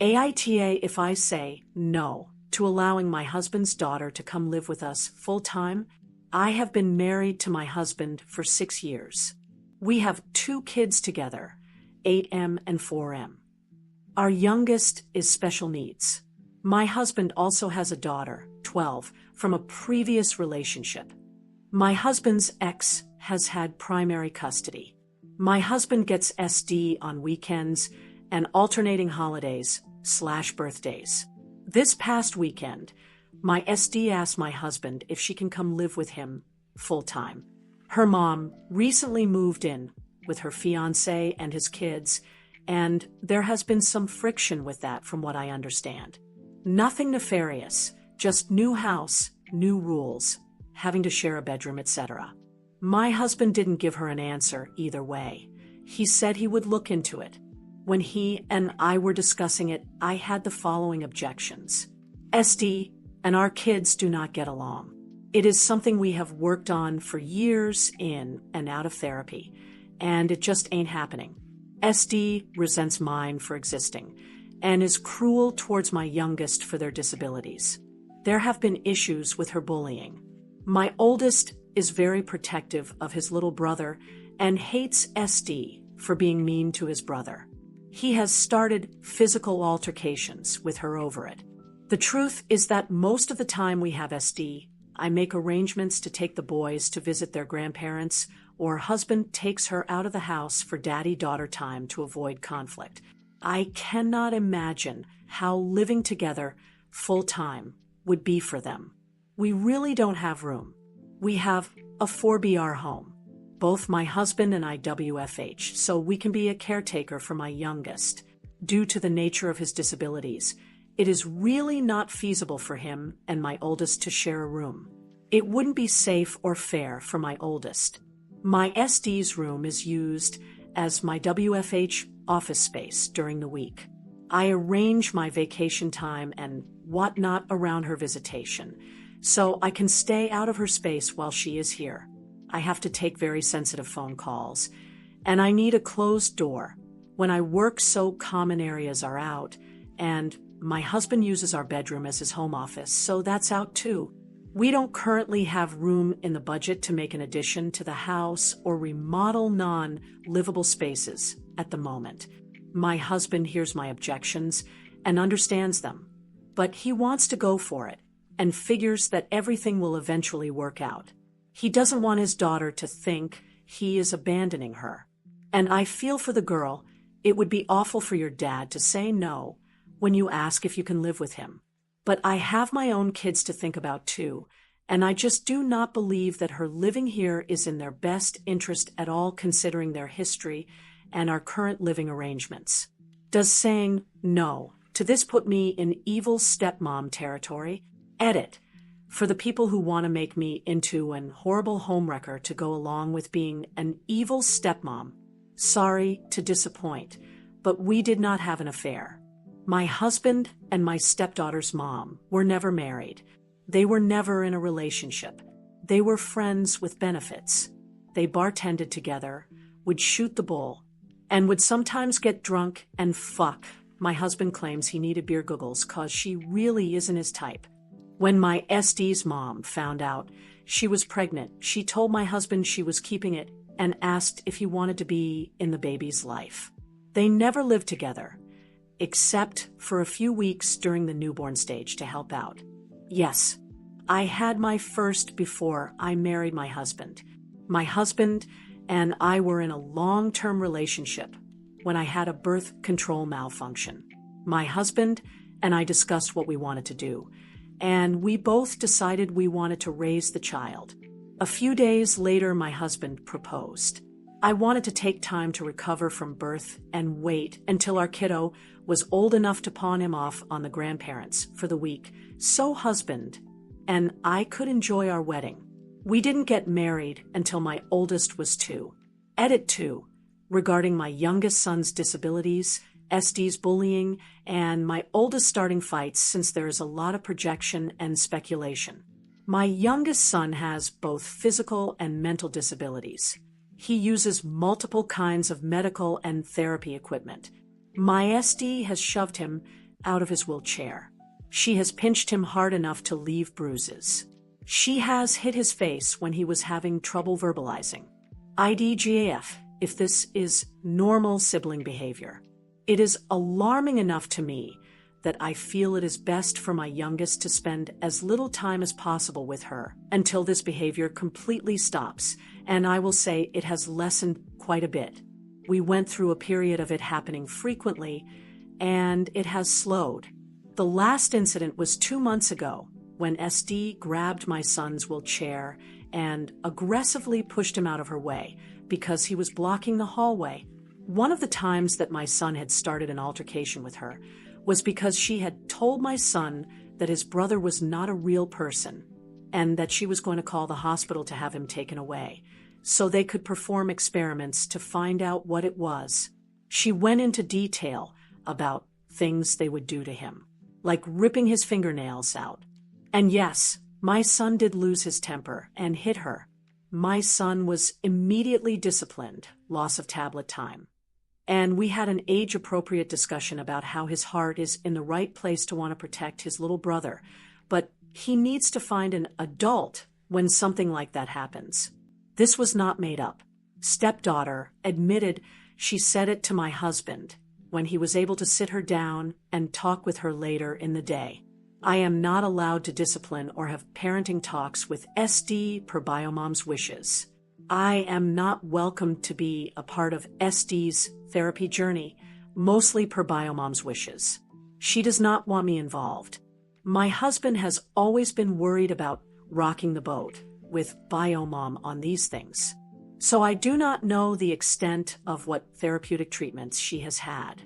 AITA if I say no to allowing my husband's daughter to come live with us full-time. I have been married to my husband for 6 years. We have 2 kids together, 8M and 4M. Our youngest is special needs. My husband also has a daughter, 12, from a previous relationship. My husband's ex has had primary custody. My husband gets SD on weekends and alternating holidays/birthdays. This past weekend, my SD asked my husband if she can come live with him full-time. Her mom recently moved in with her fiancé and his kids, and there has been some friction with that from what I understand. Nothing nefarious, just new house, new rules, having to share a bedroom, etc. My husband didn't give her an answer either way. He said he would look into it. When he and I were discussing it, I had the following objections. SD and our kids do not get along. It is something we have worked on for years in and out of therapy, and it just ain't happening. SD resents mine for existing and is cruel towards my youngest for their disabilities. There have been issues with her bullying. My oldest is very protective of his little brother and hates SD for being mean to his brother. He has started physical altercations with her over it. The truth is that most of the time we have SD, I make arrangements to take the boys to visit their grandparents, or husband takes her out of the house for daddy-daughter time to avoid conflict. I cannot imagine how living together full-time would be for them. We really don't have room. We have a 4BR home. Both my husband and I WFH, so we can be a caretaker for my youngest. Due to the nature of his disabilities, it is really not feasible for him and my oldest to share a room. It wouldn't be safe or fair for my oldest. My SD's room is used as my WFH office space during the week. I arrange my vacation time and whatnot around her visitation, so I can stay out of her space while she is here. I have to take very sensitive phone calls, and I need a closed door when I work, so common areas are out, and my husband uses our bedroom as his home office, so that's out too. We don't currently have room in the budget to make an addition to the house or remodel non-livable spaces at the moment. My husband hears my objections and understands them, but he wants to go for it and figures that everything will eventually work out. He doesn't want his daughter to think he is abandoning her. And I feel for the girl. It would be awful for your dad to say no when you ask if you can live with him. But I have my own kids to think about too, and I just do not believe that her living here is in their best interest at all, considering their history and our current living arrangements. Does saying no to this put me in evil stepmom territory? Edit. For the people who want to make me into an horrible homewrecker to go along with being an evil stepmom, sorry to disappoint, but we did not have an affair. My husband and my stepdaughter's mom were never married. They were never in a relationship. They were friends with benefits. They bartended together, would shoot the bull, and would sometimes get drunk and fuck. My husband claims he needed beer goggles cause she really isn't his type. When my SD's mom found out she was pregnant, she told my husband she was keeping it and asked if he wanted to be in the baby's life. They never lived together, except for a few weeks during the newborn stage to help out. Yes, I had my first before I married my husband. My husband and I were in a long-term relationship when I had a birth control malfunction. My husband and I discussed what we wanted to do, and we both decided we wanted to raise the child. A few days later, my husband proposed. I wanted to take time to recover from birth and wait until our kiddo was old enough to pawn him off on the grandparents for the week, so husband and I could enjoy our wedding. We didn't get married until my oldest was 2. Edit 2. Regarding my youngest son's disabilities, SD's bullying, and my oldest starting fights, since there is a lot of projection and speculation. My youngest son has both physical and mental disabilities. He uses multiple kinds of medical and therapy equipment. My SD has shoved him out of his wheelchair. She has pinched him hard enough to leave bruises. She has hit his face when he was having trouble verbalizing. AITAH if this is normal sibling behavior. It is alarming enough to me that I feel it is best for my youngest to spend as little time as possible with her until this behavior completely stops, and I will say it has lessened quite a bit. We went through a period of it happening frequently, and it has slowed. The last incident was 2 months ago when SD grabbed my son's wheelchair and aggressively pushed him out of her way because he was blocking the hallway. One of the times that my son had started an altercation with her was because she had told my son that his brother was not a real person and that she was going to call the hospital to have him taken away so they could perform experiments to find out what it was. She went into detail about things they would do to him, like ripping his fingernails out. And yes, my son did lose his temper and hit her. My son was immediately disciplined, loss of tablet time. And we had an age-appropriate discussion about how his heart is in the right place to want to protect his little brother, but he needs to find an adult when something like that happens. This was not made up. Stepdaughter admitted she said it to my husband when he was able to sit her down and talk with her later in the day. I am not allowed to discipline or have parenting talks with SD per Biomom's wishes. I am not welcome to be a part of SD's therapy journey, mostly per Biomom's wishes. She does not want me involved. My husband has always been worried about rocking the boat with Biomom on these things. So I do not know the extent of what therapeutic treatments she has had.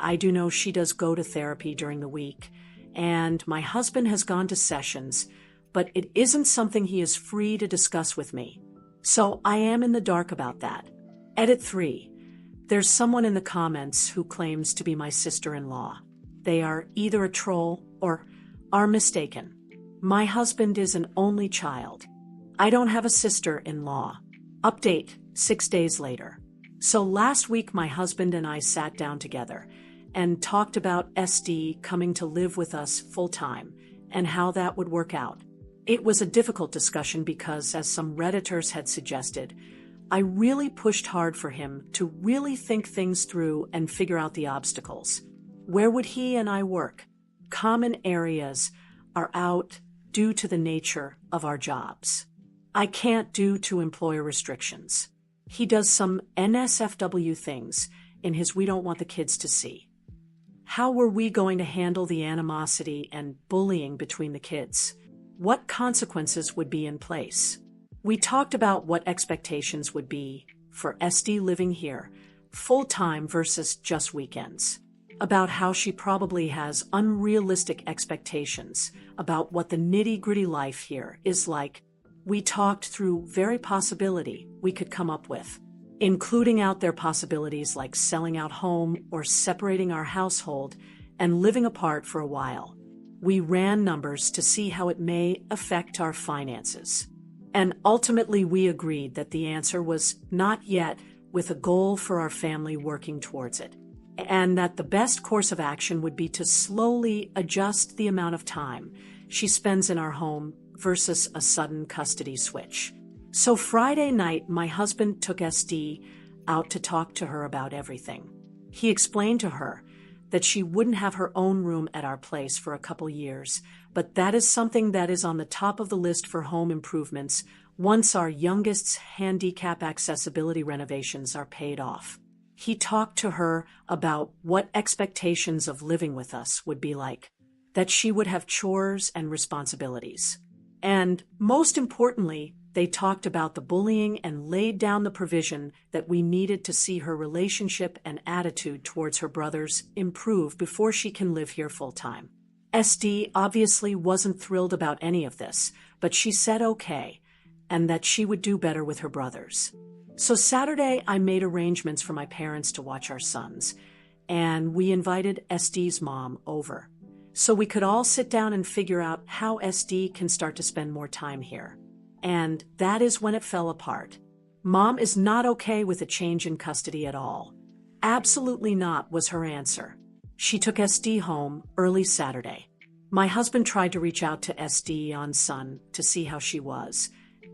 I do know she does go to therapy during the week, and my husband has gone to sessions, but it isn't something he is free to discuss with me. So I am in the dark about that. Edit 3. There's someone in the comments who claims to be my sister-in-law. They are either a troll or are mistaken. My husband is an only child. I don't have a sister-in-law. Update 6 days later. So last week my husband and I sat down together and talked about SD coming to live with us full-time and how that would work out. It was a difficult discussion because, as some Redditors had suggested, I really pushed hard for him to really think things through and figure out the obstacles. Where would he and I work? Common areas are out due to the nature of our jobs. I can't due to employer restrictions. He does some NSFW things in his we don't want the kids to see. How were we going to handle the animosity and bullying between the kids? What consequences would be in place? We talked about what expectations would be for SD living here, full-time versus just weekends. About how she probably has unrealistic expectations about what the nitty-gritty life here is like. We talked through very possibility we could come up with, including out there possibilities like selling out home or separating our household and living apart for a while. We ran numbers to see how it may affect our finances. And ultimately we agreed that the answer was not yet, with a goal for our family working towards it, and that the best course of action would be to slowly adjust the amount of time she spends in our home versus a sudden custody switch. So Friday night, my husband took SD out to talk to her about everything. He explained to her that she wouldn't have her own room at our place for a couple years, but that is something that is on the top of the list for home improvements once our youngest's handicap accessibility renovations are paid off. He talked to her about what expectations of living with us would be like, that she would have chores and responsibilities. And most importantly, they talked about the bullying and laid down the provision that we needed to see her relationship and attitude towards her brothers improve before she can live here full-time. SD obviously wasn't thrilled about any of this, but she said okay, and that she would do better with her brothers. So Saturday, I made arrangements for my parents to watch our sons, and we invited SD's mom over, so we could all sit down and figure out how SD can start to spend more time here. And that is when it fell apart. Mom is not okay with a change in custody at all. Absolutely not, was her answer. She took SD home early Saturday. My husband tried to reach out to SD on Sun to see how she was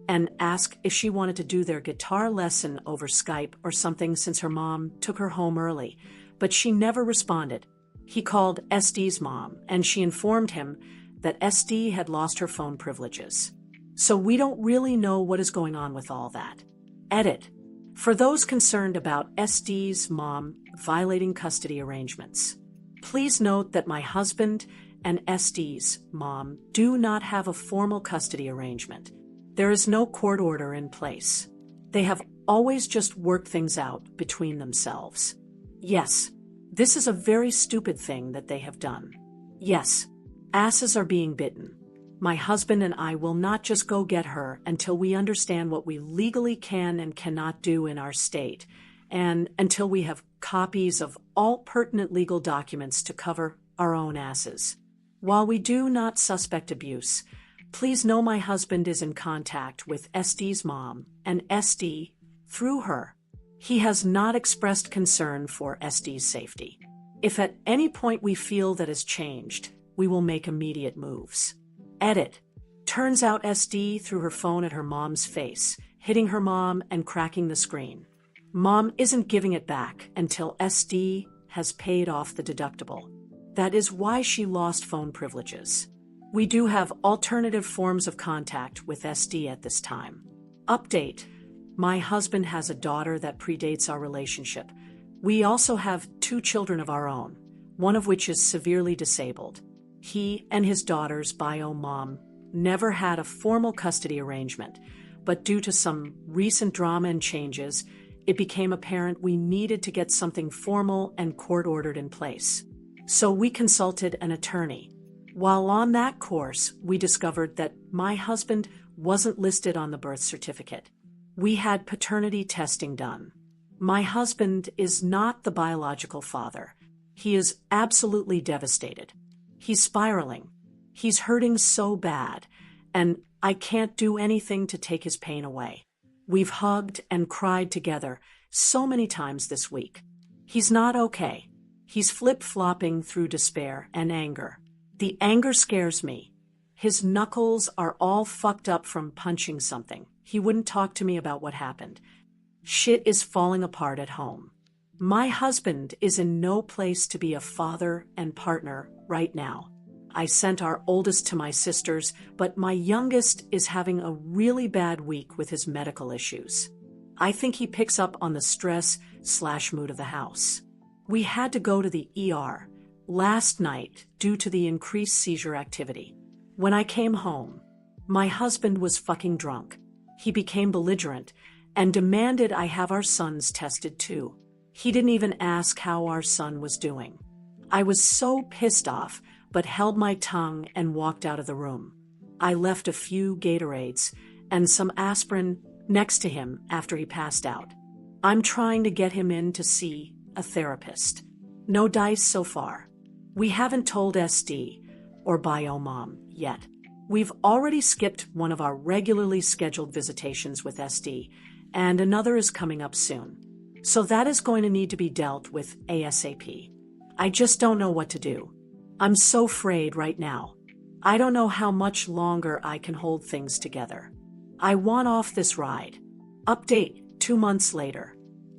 and ask if she wanted to do their guitar lesson over Skype or something since her mom took her home early, but she never responded. He called SD's mom and she informed him that SD had lost her phone privileges. So we don't really know what is going on with all that. Edit. For those concerned about SD's mom violating custody arrangements, please note that my husband and SD's mom do not have a formal custody arrangement. There is no court order in place. They have always just worked things out between themselves. Yes, this is a very stupid thing that they have done. Yes, asses are being bitten. My husband and I will not just go get her until we understand what we legally can and cannot do in our state, and until we have copies of all pertinent legal documents to cover our own asses. While we do not suspect abuse, please know my husband is in contact with SD's mom and SD through her. He has not expressed concern for SD's safety. If at any point we feel that has changed, we will make immediate moves. Edit. Turns out SD threw her phone at her mom's face, hitting her mom and cracking the screen. Mom isn't giving it back until SD has paid off the deductible. That is why she lost phone privileges. We do have alternative forms of contact with SD at this time. Update. My husband has a daughter that predates our relationship. We also have 2 children of our own, one of which is severely disabled. He and his daughter's bio mom never had a formal custody arrangement, but due to some recent drama and changes, it became apparent we needed to get something formal and court-ordered in place. So we consulted an attorney. While on that course, we discovered that my husband wasn't listed on the birth certificate. We had paternity testing done. My husband is not the biological father. He is absolutely devastated. He's spiraling. He's hurting so bad, and I can't do anything to take his pain away. We've hugged and cried together so many times this week. He's not okay. He's flip-flopping through despair and anger. The anger scares me. His knuckles are all fucked up from punching something. He wouldn't talk to me about what happened. Shit is falling apart at home. My husband is in no place to be a father and partner right now. I sent our oldest to my sisters, but my youngest is having a really bad week with his medical issues. I think he picks up on the stress/mood of the house. We had to go to the ER last night due to the increased seizure activity. When I came home, my husband was fucking drunk. He became belligerent and demanded I have our sons tested too. He didn't even ask how our son was doing. I was so pissed off, but held my tongue and walked out of the room. I left a few Gatorades and some aspirin next to him after he passed out. I'm trying to get him in to see a therapist. No dice so far. We haven't told SD or bio mom yet. We've already skipped one of our regularly scheduled visitations with SD, and another is coming up soon. So that is going to need to be dealt with ASAP. I just don't know what to do. I'm so frayed right now. I don't know how much longer I can hold things together. I want off this ride. Update 2 months later.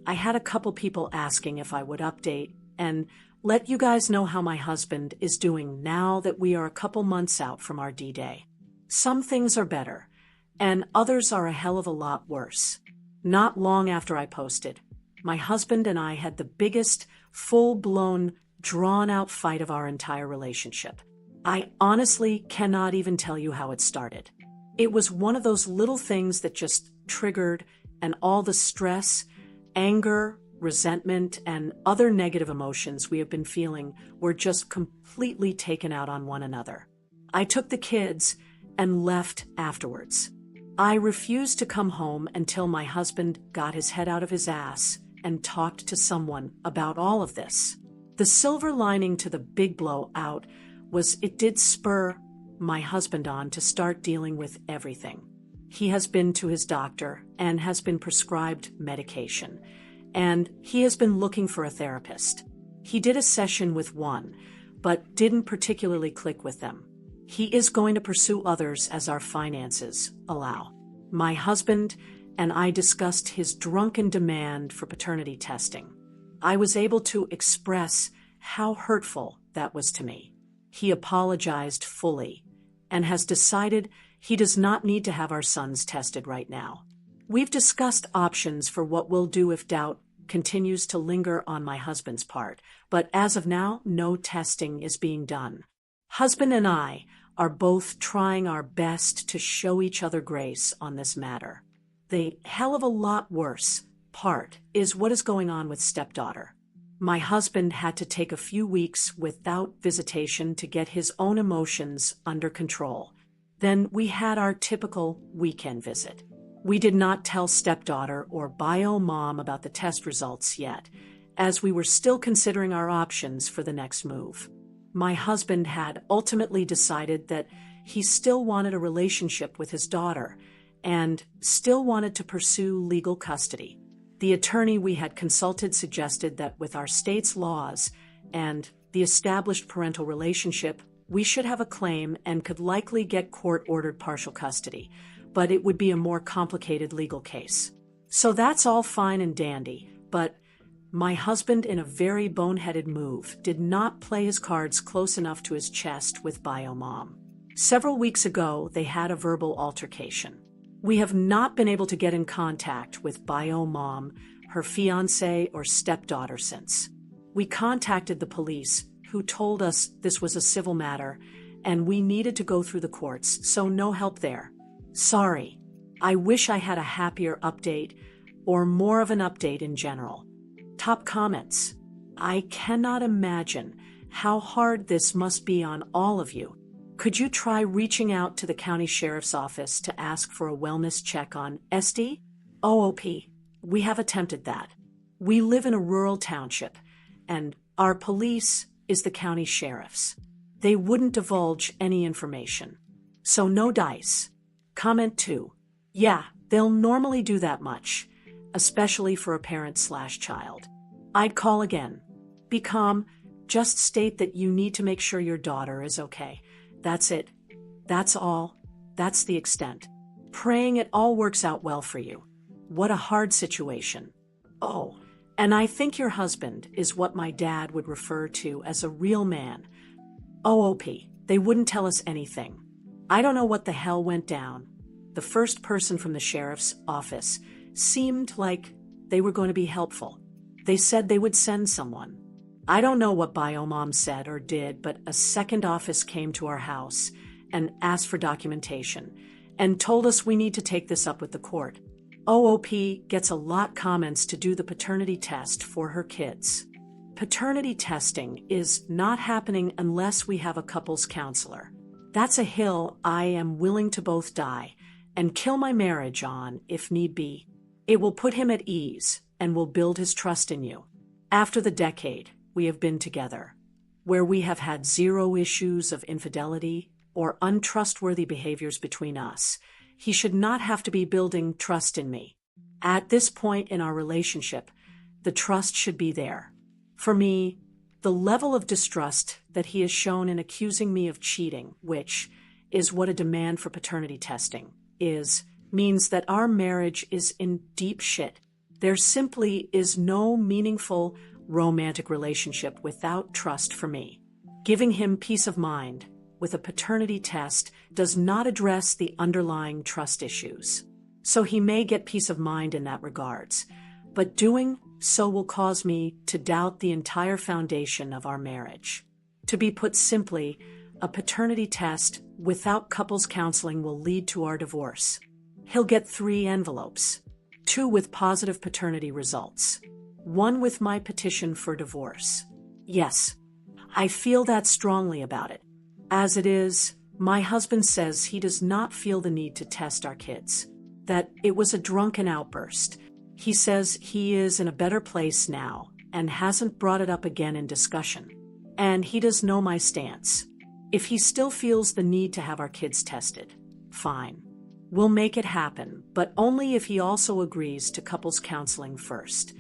I had a couple people asking if I would update and let you guys know how my husband is doing now that we are a couple months out from our D-Day. Some things are better, and others are a hell of a lot worse. Not long after I posted, my husband and I had the biggest, full-blown, drawn-out fight of our entire relationship. I honestly cannot even tell you how it started. It was one of those little things that just triggered, and all the stress, anger, resentment, and other negative emotions we have been feeling were just completely taken out on one another. I took the kids and left afterwards. I refused to come home until my husband got his head out of his ass and talked to someone about all of this. The silver lining to the big blowout was it did spur my husband on to start dealing with everything. He has been to his doctor and has been prescribed medication, and he has been looking for a therapist. He did a session with one, but didn't particularly click with them. He is going to pursue others as our finances allow. My husband and I discussed his drunken demand for paternity testing. I was able to express how hurtful that was to me. He apologized fully and has decided he does not need to have our sons tested right now. We've discussed options for what we'll do if doubt continues to linger on my husband's part, but as of now, no testing is being done. Husband and I are both trying our best to show each other grace on this matter. The hell of a lot worse part is what is going on with stepdaughter. My husband had to take a few weeks without visitation to get his own emotions under control. Then we had our typical weekend visit. We did not tell stepdaughter or bio mom about the test results yet, as we were still considering our options for the next move. My husband had ultimately decided that he still wanted a relationship with his daughter and still wanted to pursue legal custody. The attorney we had consulted suggested that with our state's laws and the established parental relationship, we should have a claim and could likely get court-ordered partial custody, but it would be a more complicated legal case. So that's all fine and dandy, but my husband, in a very boneheaded move, did not play his cards close enough to his chest with bio mom. Several weeks ago, they had a verbal altercation. We have not been able to get in contact with bio mom, her fiancé, or stepdaughter since. We contacted the police, who told us this was a civil matter, and we needed to go through the courts, so no help there. Sorry. I wish I had a happier update, or more of an update in general. Top comments. I cannot imagine how hard this must be on all of you. Could you try reaching out to the county sheriff's office to ask for a wellness check on SD? OOP. We have attempted that. We live in a rural township, and our police is the county sheriff's. They wouldn't divulge any information. So no dice. Comment 2. Yeah, they'll normally do that much, especially for a parent/child. I'd call again. Be calm. Just state that you need to make sure your daughter is okay. That's it. That's all. That's the extent. Praying it all works out well for you. What a hard situation. Oh, and I think your husband is what my dad would refer to as a real man. OOP. They wouldn't tell us anything. I don't know what the hell went down. The first person from the sheriff's office seemed like they were going to be helpful. They said they would send someone. I don't know what bio mom said or did, but a second office came to our house and asked for documentation and told us we need to take this up with the court. OOP gets a lot comments to do the paternity test for her kids. Paternity testing is not happening unless we have a couples counselor. That's a hill I am willing to both die and kill my marriage on if need be. It will put him at ease and will build his trust in you. After the decade we have been together, where we have had zero issues of infidelity or untrustworthy behaviors between us, he should not have to be building trust in me. At this point in our relationship, the trust should be there. For me, the level of distrust that he has shown in accusing me of cheating, which is what a demand for paternity testing is, means that our marriage is in deep shit. There simply is no meaningful romantic relationship without trust for me. Giving him peace of mind with a paternity test does not address the underlying trust issues. So he may get peace of mind in that regards, but doing so will cause me to doubt the entire foundation of our marriage. To be put simply, a paternity test without couples counseling will lead to our divorce. He'll get 3 envelopes, 2 with positive paternity results, 1 with my petition for divorce. Yes, I feel that strongly about it. As it is, my husband says he does not feel the need to test our kids, that it was a drunken outburst. He says he is in a better place now and hasn't brought it up again in discussion. And he does know my stance. If he still feels the need to have our kids tested, fine. We'll make it happen, but only if he also agrees to couples counseling first.